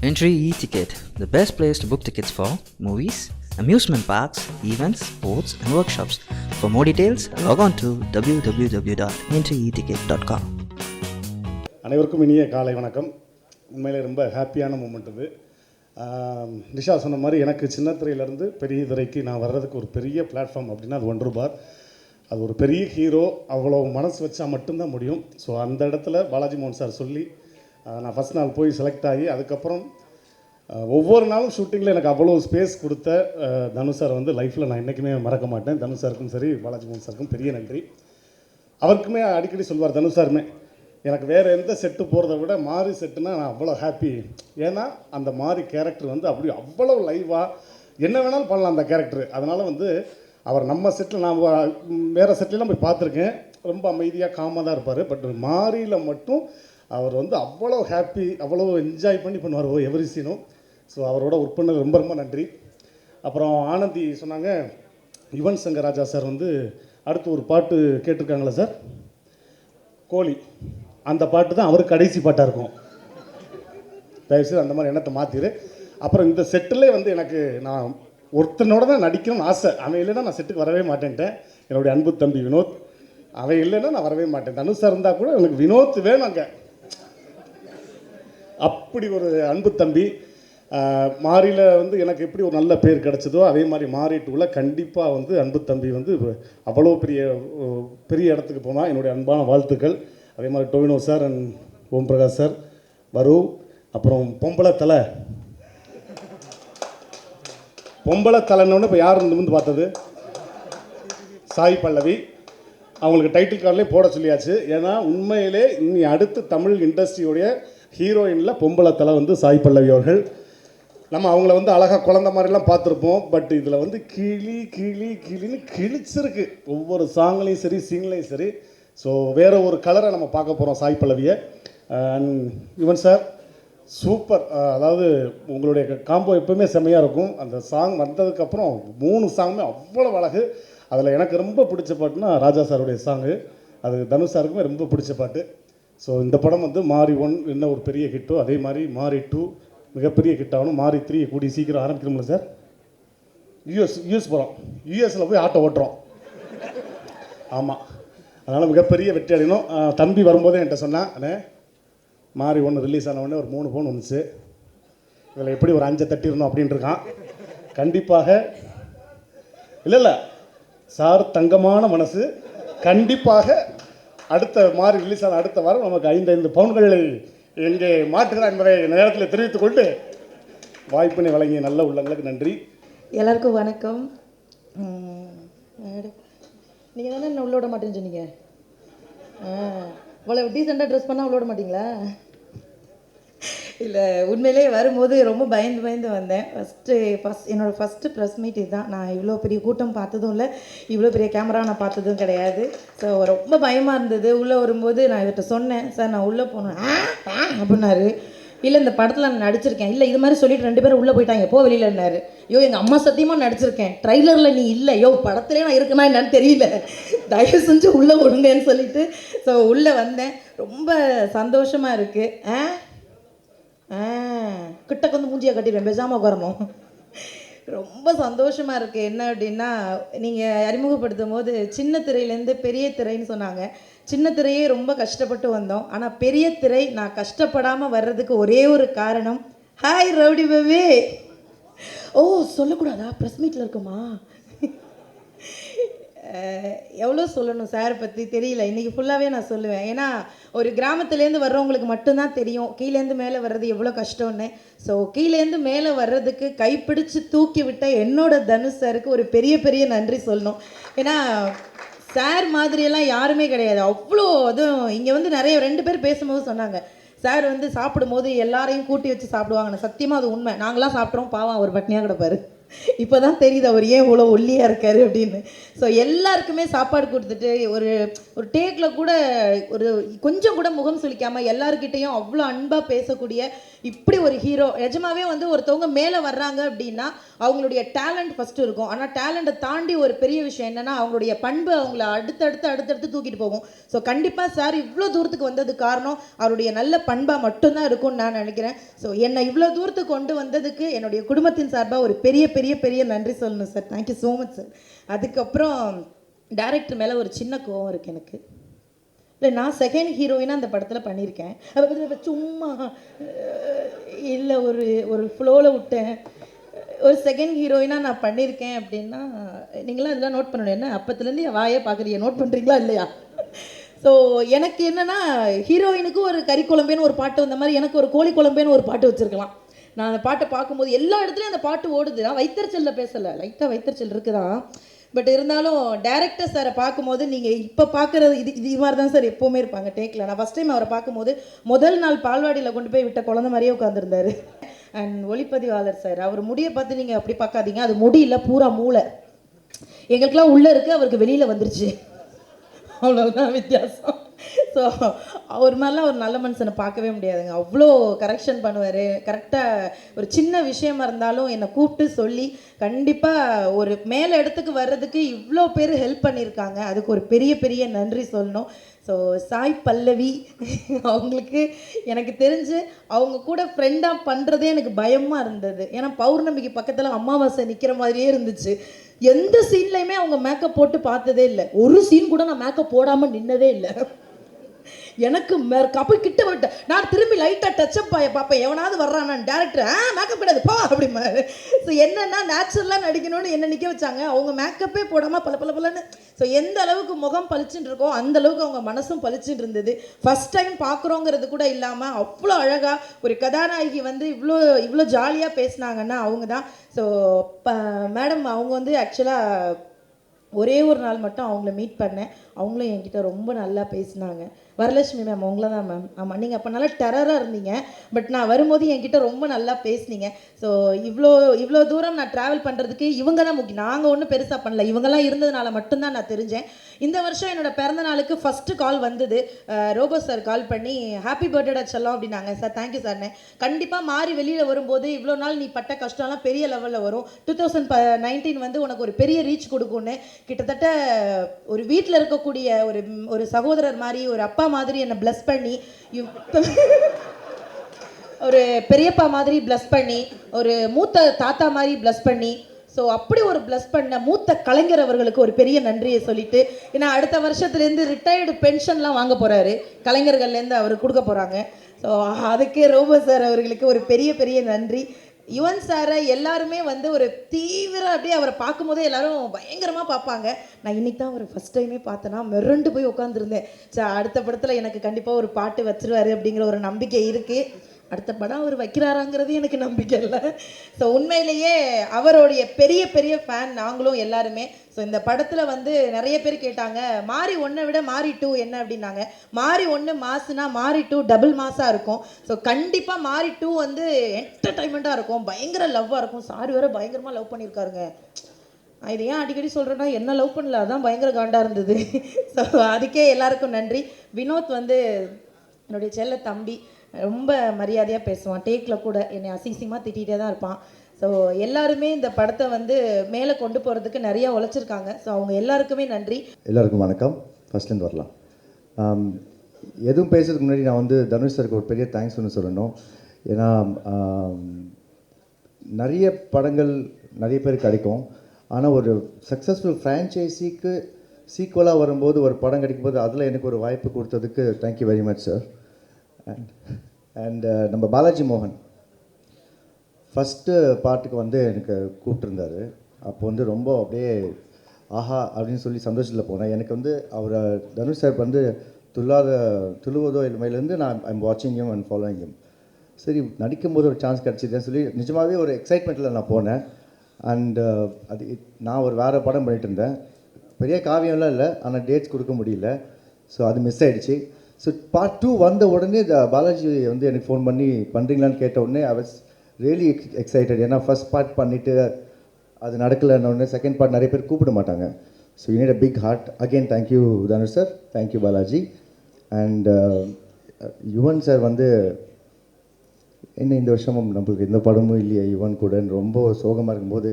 Entry e-ticket, the best place to book tickets for movies, amusement parks, events, sports and workshops. For more details, log on to www.entryeticket.com. அனைவருக்கும் இனிய காலை வணக்கம். உண்மையிலே ரொம்ப ஹாப்பியான moment இது. நிஷா சொன்ன மாதிரி எனக்கு சின்ன திரையிலேருந்து பெரிய திரைக்கு நான் வர்றதுக்கு ஒரு பெரிய பிளாட்ஃபார்ம் அப்படின்னா அது ஒன்று ரூபாய். அது ஒரு பெரிய ஹீரோ அவ்வளோ மனசு வச்சா மட்டும்தான் முடியும். ஸோ அந்த இடத்துல பாலாஜி மோகன் சார் சொல்லி நான் ஃபஸ்ட் நாள் போய் செலக்ட் ஆகி அதுக்கப்புறம் ஒவ்வொரு நாளும் ஷூட்டிங்கில் எனக்கு அவ்வளோ ஸ்பேஸ் கொடுத்த தனுஷ் சார் வந்து லைஃப்பில் நான் என்றைக்குமே மறக்க மாட்டேன். தனுஷ் சாருக்கும் சரி பாலாஜி மோகன் சாருக்கும் பெரிய நன்றி. அவருக்குமே அடிக்கடி சொல்வார் தனுஷ் சாருமே, எனக்கு வேறு எந்த செட்டு போகிறத விட மாறி செட்டுனா நான் அவ்வளோ ஹாப்பி. ஏன்னா அந்த மாறி கேரக்டர் வந்து அப்படி அவ்வளோ லைவாக என்ன வேணாலும் பண்ணலாம் அந்த கேரக்டர். அதனால் வந்து அவர் நம்ம செட்டில் நான் வேறு செட்லாம் போய் பார்த்துருக்கேன், ரொம்ப அமைதியாக காமாக தான் இருப்பார். பட் மாறியில் மட்டும் அவர் வந்து அவ்வளோ ஹாப்பி, அவ்வளோ என்ஜாய் பண்ணி பண்ணுவார் எவ்ரி சீனும். ஸோ அவரோட ஒர்க் பண்ணது ரொம்ப ரொம்ப நன்றி. அப்புறம் ஆனந்தி சொன்னாங்க, யுவன் சங்கர் ராஜா சார் வந்து அடுத்து ஒரு பாட்டு கேட்டிருக்காங்களே சார், கோழி, அந்த பாட்டு தான் அவருக்கு கடைசி பாட்டாக இருக்கும். தயவுசெய்து அந்த மாதிரி எண்ணத்தை மாற்றிடு. அப்புறம் இந்த செட்டிலே வந்து எனக்கு நான் ஒருத்தனோட தான் நடிக்கணும்னு ஆசை. அவன் இல்லைன்னா நான் செட்டுக்கு வரவே மாட்டேன்ட்டேன். என்னுடைய அன்பு தம்பி வினோத், அவன் இல்லைன்னா நான் வரவே மாட்டேன். தனுஷாக இருந்தால் கூட எனக்கு வினோத் வேணும் அங்கே. அப்படி ஒரு அன்பு தம்பி. மாரியில் வந்து எனக்கு எப்படி ஒரு நல்ல பேர் கிடச்சதோ அதே மாதிரி மாரி டூவில் கண்டிப்பாக வந்து அன்பு தம்பி வந்து அவ்வளோ பெரிய இடத்துக்கு போனால் என்னுடைய அன்பான வாழ்த்துக்கள். அதே மாதிரி Tovino sir and Om Prakash sir, வரு, அப்புறம் பொம்பளை தலைன்னு இப்போ யார் வந்து பார்த்தது, சாய் பல்லவி. அவங்களுக்கு டைட்டில் கார்டிலே போட சொல்லியாச்சு. ஏன்னா உண்மையிலே இனி அடுத்து தமிழ் இண்டஸ்ட்ரியோடைய ஹீரோயினில் பொம்பளை தலை வந்து சாய் பல்லவி அவர்கள். நம்ம அவங்கள வந்து அழகாக குழந்த மாதிரிலாம் பார்த்துருப்போம். பட் இதில் வந்து கிளின்னு கிழிச்சிருக்கு ஒவ்வொரு சாங்லையும் சரி சீன்லையும் சரி. ஸோ வேறு ஒரு கலரை நம்ம பார்க்க போகிறோம் சாய் பல்லவியை. And Yuvan sir super. அதாவது உங்களுடைய காம்போ எப்போவுமே செம்மையாக இருக்கும். அந்த சாங் வந்ததுக்கப்புறம் 3 சாங்குமே அவ்வளோ அழகு. அதில் எனக்கு ரொம்ப பிடிச்ச பாட்டுனா ராஜா சாருடைய சாங்கு, அது தனுஷ் சாருக்குமே ரொம்ப பிடிச்ச பாட்டு. ஸோ இந்த படம் வந்து மாரி 1 என்ன ஒரு பெரிய ஹிட்டோ அதே மாதிரி மாரி 2 மிகப்பெரிய ஹிட் ஆகணும். மாரி 3 கூடி சீக்கிரம் ஆரம்பிக்கணும்ல சார். யூஎஸ் போகிறோம், யூஎஸில் போய் ஆட்டோ ஓட்டுறோம். ஆமாம், அதனால் மிகப்பெரிய வெற்றி அடையணும். தம்பி வரும்போதே என்கிட்ட சொன்னான், அண்ணே மாரி 1 ரிலீஸ் ஆன உடனே ஒரு 3 ஃபோன் வந்துச்சு, இதில் எப்படி ஒரு 5 தட்டிடணும் அப்படின்ட்டு இருக்கான். கண்டிப்பாக இல்லை சார் தங்கமான மனசு. கண்டிப்பாக அடுத்த மாறி ரிலீஸ் ஆன அடுத்த வாரம் நமக்கு 5 பவுன்களை எங்கே மாற்றுகிறார் என்பதை நேரத்தில் தெரிவித்துக் கொண்டு வாய்ப்பினை வழங்கிய நல்ல உள்ளங்களுக்கு நன்றி. எல்லாருக்கும் வணக்கம். நீங்கள் தானே என்ன உள்ள விட மாட்டேன்னு சொன்னீங்க. இவ்வளோ டீசெண்டாக ட்ரெஸ் பண்ணால் உள்ள விட மாட்டிங்களா? இல்லை, உண்மையிலே வரும்போது ரொம்ப பயந்து வந்தேன். என்னோடய ஃபஸ்ட்டு ப்ரெஸ் மீட் இதுதான். நான் இவ்வளோ பெரிய கூட்டம் பார்த்ததும் இல்லை, இவ்வளோ பெரிய கேமரா நான் பார்த்ததும் கிடையாது. ஸோ ரொம்ப பயமாக இருந்தது. உள்ளே வரும்போது நான் இவர்கிட்ட சொன்னேன், சார் நான் உள்ளே போனேன் அப்படின்னாரு. இல்லை இந்த படத்தில் நான் நடிச்சிருக்கேன். இல்லை இது மாதிரி சொல்லிட்டு 2 பேரும் உள்ளே போயிட்டாங்க, போ வெளியிலன்னாரு. ஐயோ எங்கள் அம்மா சத்தியமாக நடிச்சிருக்கேன், ட்ரைலரில் நீ இல்லை, யோ படத்துலேயே நான் இருக்குன்னா என்னன்னு தெரியல, தயவு செஞ்சு உள்ளே விடுங்கன்னு சொல்லிட்டு ஸோ உள்ளே வந்தேன். ரொம்ப சந்தோஷமாக இருக்குது. கிட்டக்கு வந்து மூஞ்சியை கட்டிடுவேன், பேசாமல் உட்காரணும். ரொம்ப சந்தோஷமாக இருக்குது. என்ன அப்படின்னா, நீங்கள் அறிமுகப்படுத்தும் போது சின்ன திரையிலேருந்து பெரிய திரைன்னு சொன்னாங்க. சின்ன திரையே ரொம்ப கஷ்டப்பட்டு வந்தோம். ஆனால் பெரிய திரை நான் கஷ்டப்படாமல் வர்றதுக்கு ஒரே ஒரு காரணம், ஹாய் ரவுடி பேபி. ஓ சொல்லக்கூடாதா, ப்ரெஸ் மீட்டில் இருக்குமா? எவ்வளோ சொல்லணும் சாரை பற்றி தெரியல. இன்றைக்கி ஃபுல்லாகவே நான் சொல்லுவேன். ஏன்னா ஒரு கிராமத்துலேருந்து வர்றவங்களுக்கு மட்டும்தான் தெரியும் கீழேருந்து மேலே வர்றது எவ்வளோ கஷ்டம்னு. ஸோ கீழேருந்து மேலே வர்றதுக்கு கைப்பிடிச்சு தூக்கி விட்ட என்னோட தனுஷ் சாருக்கு ஒரு பெரிய நன்றி சொல்லணும். ஏன்னா சார் மாதிரியெல்லாம் யாருமே கிடையாது. அவ்வளோ அதுவும் இங்கே வந்து நிறைய 2 பேர் பேசும்போது சொன்னாங்க, சார் வந்து சாப்பிடும்போது எல்லாரையும் கூட்டி வச்சு சாப்பிடுவாங்கன்னு. சத்தியமாக அது உண்மை. நாங்களாம் சாப்பிட்றோம், பாவம் அவர் பட்னியாக கிடப்பார். இப்போ தான் தெரியுது அவர் ஏன் இவ்வளோ ஒல்லியாக இருக்காரு அப்படின்னு. ஸோ எல்லாருக்குமே சாப்பாடு கொடுத்துட்டு ஒரு ஒரு டேக்கில் கூட ஒரு கொஞ்சம் கூட முகம் சுளிக்காமல் எல்லாருக்கிட்டேயும் அவ்வளோ அன்பாக பேசக்கூடிய இப்படி ஒரு ஹீரோ. நிஜமாவே வந்து ஒருத்தவங்க மேலே வர்றாங்க அப்படின்னா அவங்களுடைய டேலண்ட் ஃபஸ்ட்டு இருக்கும். ஆனால் டேலண்ட்டை தாண்டி ஒரு பெரிய விஷயம் என்னென்னா அவங்களுடைய பண்பு அவங்கள அடுத்தடுத்து தூக்கிட்டு போகும். ஸோ கண்டிப்பாக சார் இவ்வளோ தூரத்துக்கு வந்ததுக்கு காரணம் அவருடைய நல்ல பண்பாக மட்டும்தான் இருக்கும்னு நான் நினைக்கிறேன். ஸோ என்னை இவ்வளோ தூரத்துக்கு கொண்டு வந்ததுக்கு என்னுடைய குடும்பத்தின் சார்பாக ஒரு பெரிய பெரிய பெரிய நன்றி சொல்லணும் sir. Thank you so much sir. அதுக்கப்புறம் டைரக்டர் மேலே ஒரு சின்ன கோவம் இருக்குது எனக்கு. இல்லை, நான் செகண்ட் ஹீரோயினாக அந்த படத்தில் பண்ணியிருக்கேன். அதை சும்மா இல்லை ஒரு ஃப்ளோவில் விட்டேன். ஒரு செகண்ட் ஹீரோயினாக நான் பண்ணியிருக்கேன் அப்படின்னா நீங்களாம் இதெல்லாம் நோட் பண்ணணும். என்ன அப்பத்துலேருந்து என் வாயே பார்க்குறீங்க, நோட் பண்ணுறீங்களா இல்லையா? ஸோ எனக்கு என்னென்னா ஹீரோயினுக்கு ஒரு கறி குழம்பேன்னு ஒரு பாட்டு வந்த மாதிரி எனக்கு ஒரு கோழி குழம்பேன்னு ஒரு பாட்டு வச்சுருக்கலாம். நான் அந்த பாட்டை பார்க்கும்போது எல்லா இடத்துலையும் அந்த பாட்டு ஓடுது. நான் வைத்தறிச்சலில் பேசலை, லைட்டாக வைத்தறிச்சல் இருக்குதான். பட் இருந்தாலும் டேரக்டர் சாரை பார்க்கும்போது நீங்கள் இப்போ பார்க்குறது இது மாதிரி தான் சார் எப்போவுமே இருப்பாங்க டேக்கில். நான் ஃபஸ்ட் டைம் அவரை பார்க்கும்போது முதல் நாள் பால்வாடியில் கொண்டு போய் விட்ட குழந்தை மாதிரியே உட்காந்துருந்தாரு. அண்ட் ஒளிப்பதிவாளர் சார், அவர் முடியை பார்த்து நீங்கள் அப்படி பார்க்காதீங்க, அது முடியல, பூரா மூளை. எங்களுக்கெல்லாம் உள்ளே இருக்குது, அவருக்கு வெளியில் வந்துருச்சு, அவ்வளோதான் வித்தியாசம். ஸோ அவர் மாதிரிலாம் ஒரு நல்ல மனுஷனை பார்க்கவே முடியாதுங்க. அவ்வளோ கரெக்ஷன் பண்ணுவார். கரெக்டாக ஒரு சின்ன விஷயமா இருந்தாலும் என்னை கூப்பிட்டு சொல்லி கண்டிப்பாக ஒரு மேலே இடத்துக்கு வர்றதுக்கு இவ்வளோ பேர் ஹெல்ப் பண்ணியிருக்காங்க. அதுக்கு ஒரு பெரிய பெரிய நன்றி சொல்லணும். ஸோ சாய் பல்லவி அவங்களுக்கு எனக்கு தெரிஞ்சு அவங்க கூட ஃப்ரெண்டாக பண்ணுறதே எனக்கு பயமாக இருந்தது. ஏன்னா பௌர்ணமிக்கு பக்கத்தில் அமாவாசை நிற்கிற மாதிரியே இருந்துச்சு. எந்த சீன்லையுமே அவங்க மேக்கப் போட்டு பார்த்ததே இல்லை. ஒரு சீன் கூட நான் மேக்கப் போடாமல் நின்னதே இல்லை. எனக்கு அப்போ கிட்ட விட்டேன், நான் திரும்பி லைட்டாக டச்சப் பார்ப்பேன், எவனாவது வர்றான். நான் டேரக்டர் மேக்கப் கிடையாது பா அப்படிமாரு. ஸோ என்னென்னா நேச்சுரலாக நடிக்கணும்னு என்ன நிற்க வச்சாங்க. அவங்க மேக்கப்பே போடாமல் பலன்னு. ஸோ எந்த அளவுக்கு முகம் பளிச்சுட்டு இருக்கோ அந்த அளவுக்கு அவங்க மனசும் பளிச்சுட்டு இருந்தது. ஃபஸ்ட் டைம் பார்க்குறோங்கிறது கூட இல்லாமல் அவ்வளோ அழகாக ஒரு கதாநாயகி வந்து இவ்வளோ ஜாலியாக பேசினாங்கன்னா அவங்க தான். ஸோ மேடம் அவங்க வந்து ஆக்சுவலாக ஒரே ஒரு நாள் மட்டும் அவங்கள மீட் பண்ணேன். அவங்களும் என்கிட்ட ரொம்ப நல்லா பேசினாங்க. வரலட்சுமி மேம் உங்களை தான் மேம். ஆமாம், நீங்கள் அப்போ நல்லா டெரராக இருந்தீங்க. பட் நான் வரும்போது என்கிட்ட ரொம்ப நல்லா பேசுனீங்க. ஸோ இவ்வளோ தூரம் நான் ட்ராவல் பண்ணுறதுக்கு இவங்க தான் முக்கியம். நாங்கள் ஒன்றும் பெருசாக பண்ணல, இவங்கெல்லாம் இருந்ததுனால மட்டும்தான் நான் தெரிஞ்சேன். இந்த வருஷம் என்னோட பிறந்த நாளுக்கு ஃபஸ்ட்டு கால் வந்தது. ரோபோ சார் கால் பண்ணி ஹாப்பி பர்த்டே சொல்லலாம் அப்படின்னாங்க. சார் தேங்க்யூ சார்னே. கண்டிப்பாக மாறி வெளியில் வரும்போது இவ்வளோ நாள் நீ பட்ட கஷ்டம்லாம் பெரிய லெவலில் வரும். 2019 வந்து உனக்கு ஒரு பெரிய ரீச் கொடுக்கும்னு கிட்டத்தட்ட ஒரு வீட்டில் இருக்கக்கூடிய ஒரு சகோதரர் மாதிரி, ஒரு அப்பா மாதிரி என்னை பிளஸ் பண்ணி, ஒரு பெரியப்பா மாதிரி பிளஸ் பண்ணி, ஒரு மூத்த தாத்தா மாதிரி பிளஸ் பண்ணி, ஸோ அப்படி ஒரு பிளஸ் பண்ண மூத்த கலைஞர் அவர்களுக்கு ஒரு பெரிய நன்றியை சொல்லிட்டு, ஏன்னா அடுத்த வருஷத்துலேருந்து ரிட்டையர்டு பென்ஷன்லாம் வாங்க போகிறாரு, கலைஞர்கள்லேருந்து அவர் கொடுக்க போகிறாங்க. ஸோ அதுக்கு ரோபோ சார் அவர்களுக்கு ஒரு பெரிய பெரிய நன்றி. யுவன் சாரை எல்லாருமே வந்து ஒரு தீவிர அப்படியே அவரை பார்க்கும்போதே எல்லாரும் பயங்கரமாக பார்ப்பாங்க. நான் இன்னைக்கு தான் அவரை ஃபஸ்ட் டைமே பார்த்தேன்னா மிரண்டு போய் உட்காந்துருந்தேன். அடுத்த படத்தில் எனக்கு கண்டிப்பாக ஒரு பாட்டு வச்சிருவாரு அப்படிங்கிற ஒரு நம்பிக்கை இருக்குது. அடுத்த படம் அவர் வைக்கிறாராங்கிறது எனக்கு நம்பிக்கை இல்லை. ஸோ உண்மையிலேயே அவருடைய பெரிய பெரிய ஃபேன் நாங்களும் எல்லாருமே. ஸோ இந்த படத்தில் வந்து நிறைய பேர் கேட்டாங்க, மாறி 1 விட மாறி 2 என்ன அப்படின்னாங்க. மாறி 1 மாசுனா மாறி 2 டபுள் மாசாக இருக்கும். ஸோ கண்டிப்பாக மாறி 2 வந்து என்டர்டைன்மெண்ட்டாக இருக்கும், பயங்கர லவ்வாக இருக்கும். சாரி வேறு பயங்கரமாக லவ் பண்ணியிருக்காருங்க. நான் இதை ஏன் அடிக்கடி சொல்கிறேன்னா என்ன லவ் பண்ணல, அதான் பயங்கர காண்டாக இருந்தது. ஸோ அதுக்கே எல்லாருக்கும் நன்றி. வினோத் வந்து என்னுடைய செல்ல தம்பி, ரொம்ப மரியாதையாக பேசுவான். டேக்கில் கூட என்னை அசிங்கமாக திட்டிகிட்டே தான் இருப்பான். ஸோ எல்லாருமே இந்த படத்தை வந்து மேலே கொண்டு போகிறதுக்கு நிறையா உழைச்சிருக்காங்க. ஸோ அவங்க எல்லாருக்குமே நன்றி. எல்லாருக்கும் வணக்கம். ஃபஸ்ட்லேருந்து வரலாம். எதுவும் பேசுறதுக்கு முன்னாடி நான் வந்து தனுஷ் சாருக்கு ஒரு பெரிய தேங்க்ஸ் ஒன்று சொல்லணும். ஏன்னா நிறைய படங்கள் நிறைய பேர் கிடைக்கும், ஆனால் ஒரு சக்ஸஸ்ஃபுல் ஃப்ரான்ச்சைஸிக்கு சீக்குவலாக வரும்போது ஒரு படம் கிடைக்கும்போது அதில் எனக்கு ஒரு வாய்ப்பு கொடுத்ததுக்கு thank you very much sir. And நம்ம பாலாஜி மோகன் ஃபஸ்ட்டு பாட்டுக்கு வந்து எனக்கு கூப்பிட்டுருந்தாரு. அப்போ வந்து ரொம்ப அப்படியே ஆஹா அப்படின்னு சொல்லி சந்தோஷத்தில் போனேன். எனக்கு வந்து அவரை தனுஷ் சார் வந்து துள்ளுவதோ இல்லாமலேருந்து நான் ஐம் வாட்சிங் ஹிம் அண்ட் ஃபாலோயிங் ஹிம். சரி நடிக்கும் போது ஒரு சான்ஸ் கிடச்சிதுன்னு சொல்லி நிஜமாகவே ஒரு எக்ஸைட்மெண்ட்டில் நான் போனேன். அண்ட் அது நான் ஒரு வேறு படம் பண்ணிகிட்டு இருந்தேன். பெரிய காவியம்லாம் இல்லை, ஆனால் டேட்ஸ் கொடுக்க முடியல. ஸோ அது மிஸ் ஆகிடுச்சு. ஸோ பார்ட் 2 வந்த உடனே பாலாஜி வந்து எனக்கு ஃபோன் பண்ணி பண்ணுறீங்களான்னு கேட்ட உடனே ஐ வாஸ் ரியலி எக்ஸைட்டட். ஏன்னா ஃபஸ்ட் பார்ட் பண்ணிவிட்டு அது நடக்கலைன்னு செகண்ட் பார்ட் நிறைய பேர் கூப்பிட மாட்டாங்க. So you need a big heart. Again thank you Dhanush sir, thank you Balaji. And Yuvan sir வந்து என்ன இந்த வருஷமும் நம்மளுக்கு எந்த படமும் இல்லையே யுவன் கூடன்னு ரொம்ப சோகமாக இருக்கும்போது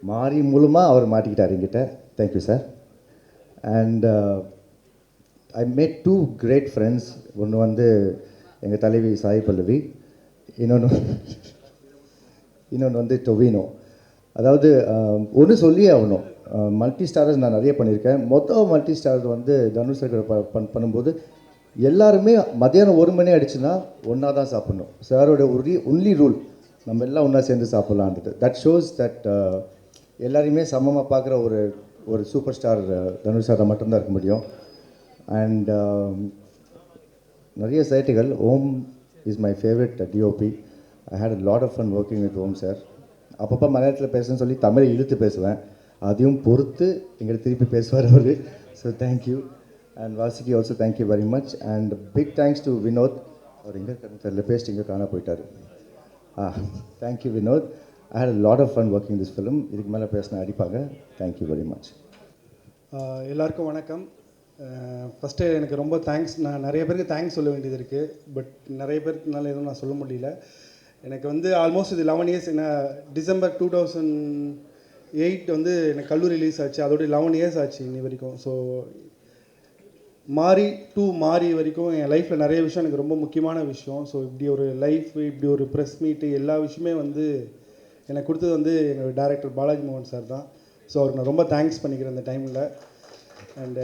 மாறி மூலமாக அவர் மாட்டிக்கிட்டார் என்கிட்ட. Thank you sir. And I made 2 great friends. ஒன்று வந்து எங்கள் தலைவி சாய் பல்லவி, இன்னொன்று வந்து டொவினோ. அதாவது ஒன்று சொல்லியே ஆகணும், மல்டி ஸ்டாரர்ஸ் நான் நிறைய பண்ணியிருக்கேன். மொத்தம் மல்டி ஸ்டார் வந்து தனுஷ் சார் பண்ணும்போது எல்லாருமே மத்தியானம் 1 மணி ஆகிடுச்சுன்னா ஒன்றா தான் சாப்பிட்ணும். சாரோட ஒன்லி ரூல் நம்ம எல்லாம் ஒன்றா சேர்ந்து சாப்பிட்லான்றது. தட் ஷோஸ் தட் எல்லாரையுமே சமமாக பார்க்குற ஒரு சூப்பர் ஸ்டார் தனுஷ் சாரை மட்டும்தான் இருக்க முடியும். அண்ட் நிறைய சேட்டைகள். Om is my favourite DOP. I had a lot of fun working with Om sir. அப்பப்போ மலையாளத்தில் பேசுன்னு சொல்லி தமிழை இழுத்து பேசுவேன், அதையும் பொறுத்து எங்களை திருப்பி பேசுவார் அவர். So thank you. And Vasuki also thank you very much. And big thanks to Vinod. அவர் எங்கே தெரியல, பேசிட்டு இங்கே காண போயிட்டார். Thank you Vinod. I had a lot of fun working this film. இதுக்கு மேலே பேசினா அடிப்பாங்க. Thank you very much. எல்லாருக்கும் வணக்கம். ஃபஸ்ட்டு எனக்கு ரொம்ப தேங்க்ஸ். நான் நிறைய பேருக்கு தேங்க்ஸ் சொல்ல வேண்டியது இருக்குது, பட் நிறைய பேருக்குனால எதுவும் நான் சொல்ல முடியல. எனக்கு வந்து ஆல்மோஸ்ட் இது 11 இயர்ஸ். என்ன டிசம்பர் 2008 வந்து எனக்கு கல்லூரி ரிலீஸ் ஆச்சு. அதோட 11 இயர்ஸ் ஆச்சு இன்னி வரைக்கும். ஸோ மாறி டு மாறி வரைக்கும் என் லைஃப்பில் நிறைய விஷயம் எனக்கு ரொம்ப முக்கியமான விஷயம். ஸோ இப்படி ஒரு லைஃப், இப்படி ஒரு ப்ரெஸ் மீட்டு, எல்லா விஷயமே வந்து எனக்கு கொடுத்தது வந்து எங்கள் டைரக்டர் பாலாஜி மோகன் சார் தான். ஸோ அவருக்கு நான் ரொம்ப தேங்க்ஸ் பண்ணிக்கிறேன் இந்த டைமில். அண்டு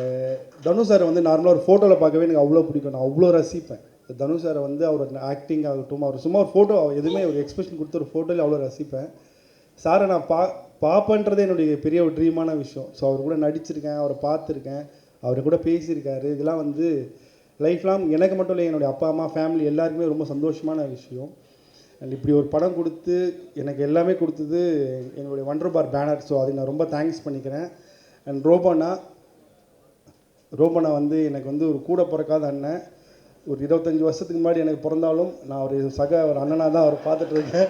தனுஷ் சாரை வந்து நார்மலாக ஒரு ஃபோட்டோவில் பார்க்கவே எனக்கு அவ்வளோ பிடிக்கும். நான் அவ்வளோ ரசிப்பேன் தனுஷ் சாரை வந்து. அவர் ஆக்டிங் ஆகட்டும், அவர் சும்மா ஒரு ஃபோட்டோ எதுவுமே ஒரு எக்ஸ்பிரஷன் கொடுத்து ஒரு ஃபோட்டோவில் அவ்வளோ ரசிப்பேன். சாரை நான் பார்ப்பேன்றதே என்னுடைய பெரிய ஒரு ட்ரீமான விஷயம். ஸோ அவர் கூட நடிச்சிருக்கேன், அவரை பார்த்துருக்கேன், அவர் கூட பேசியிருக்காரு. இதெல்லாம் வந்து லைஃப் லாங் எனக்கு மட்டும் இல்லை, என்னுடைய அப்பா அம்மா ஃபேமிலி எல்லாருக்குமே ரொம்ப சந்தோஷமான விஷயம். அண்ட் இப்படி ஒரு படம் கொடுத்து எனக்கு எல்லாமே கொடுத்தது என்னுடைய வண்டர் பார் பேனர். ஸோ அதுக்கு நான் ரொம்ப தேங்க்ஸ் பண்ணிக்கிறேன். அண்ட் ரோபனா வந்து எனக்கு வந்து ஒரு கூட பிறக்காத அண்ணன். ஒரு 25 வருஷத்துக்கு முன்னாடி எனக்கு பிறந்தாலும் நான் ஒரு அண்ணனாக தான் அவர் பார்த்துட்ருக்கேன்.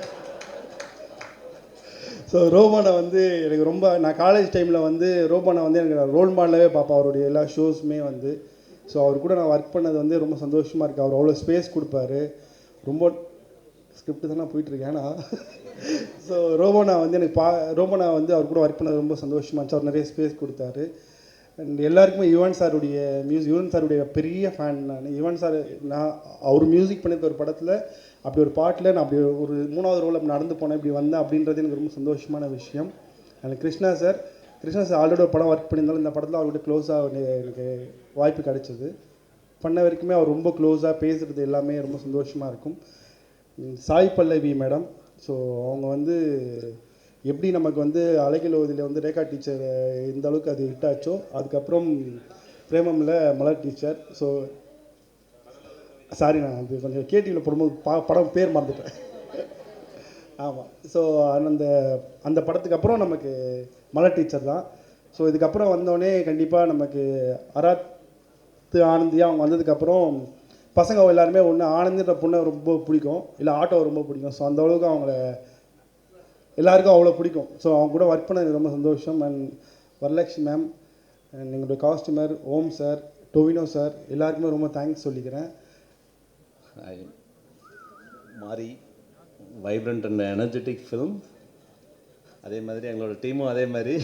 ஸோ ரோபனா வந்து எனக்கு ரொம்ப, நான் காலேஜ் டைமில் வந்து ரோபனா வந்து எனக்கு ரோல் மாடலாகவே பார்ப்பேன், அவருடைய எல்லா ஷோஸுமே வந்து. ஸோ அவர் கூட நான் ஒர்க் பண்ணது வந்து ரொம்ப சந்தோஷமாக இருக்குது. அவர் அவ்வளோ ஸ்பேஸ் கொடுப்பாரு. ரொம்ப ஸ்கிரிப்ட் தான் நான் போயிட்டுருக்கேன். ஆனால் ஸோ ரோபனா வந்து எனக்கு ரோபனா வந்து அவர் கூட ஒர்க் பண்ணது ரொம்ப சந்தோஷமாக இருந்துச்சு. அவர் நிறைய ஸ்பேஸ் கொடுத்தாரு. அண்ட் எல்லாருக்குமே யுவன் சாருடைய பெரிய ஃபேன் நான். யுவன் சார், நான் அவர் மியூசிக் பண்ணியிருக்க ஒரு படத்தில் அப்படி ஒரு பாட்டில் நான் அப்படி ஒரு 3வது ரோல் அப்படி நடந்து போனேன், இப்படி வந்தேன் அப்படின்றது எனக்கு ரொம்ப சந்தோஷமான விஷயம். அண்ட் கிருஷ்ணா சார் ஆல்ரெடி ஒரு படம் ஒர்க் பண்ணியிருந்தாலும் இந்த படத்தில் அவர்கிட்ட க்ளோஸாக எனக்கு வாய்ப்பு கிடைச்சிது. பண்ண வரைக்குமே அவர் ரொம்ப க்ளோஸாக பேசுகிறது எல்லாமே ரொம்ப சந்தோஷமாக இருக்கும். சாய் பல்லவி மேடம், ஸோ அவங்க வந்து எப்படி நமக்கு வந்து அழகில் ஓதியில் வந்து ரேகா டீச்சர் இந்த அளவுக்கு அது ஹிட் ஆச்சோ, அதுக்கப்புறம் பிரேமமில் மலர் டீச்சர். ஸோ சாரி, நான் அது கொஞ்சம் கேடிவியில் போடும்போது படம் பேர் மறந்துட்டேன். ஆமாம். ஸோ அந்த படத்துக்கு அப்புறம் நமக்கு மலர் டீச்சர் தான். ஸோ இதுக்கப்புறம் வந்தோடனே கண்டிப்பாக நமக்கு அராத்து ஆனந்தியாக அவங்க வந்ததுக்கப்புறம் பசங்க எல்லாருமே ஒன்று ஆனந்தின்ற பொண்ணை ரொம்ப பிடிக்கும், இல்லை ஆட்டோ ரொம்ப பிடிக்கும். ஸோ அந்த அளவுக்கு அவங்கள எல்லாருக்கும் அவ்வளோ பிடிக்கும். ஸோ அவங்க கூட ஒர்க் பண்ணது ரொம்ப சந்தோஷம். அண்ட் வரலட்சுமி மேம், அண்ட் எங்களுடைய காஸ்டியூமர் ஓம் சார், டொவினோ சார், எல்லாருக்குமே ரொம்ப தேங்க்ஸ் சொல்லிக்கிறேன். மாறி வைப்ரண்ட் அண்ட் எனர்ஜெட்டிக் ஃபிலிம். அதே மாதிரி எங்களோட டீமும் அதே மாதிரி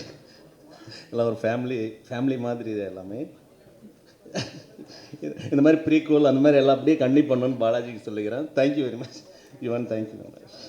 எல்லாம் ஒரு ஃபேமிலி மாதிரி. இது எல்லாமே இந்த மாதிரி ப்ரீக்வல் அந்த மாதிரி எல்லாம் அப்படியே கண்டிப்பாக பண்ணணும்னு பாலாஜிக்கு சொல்லிக்கிறேன். Thank you very much Yuvan. Thank you very much.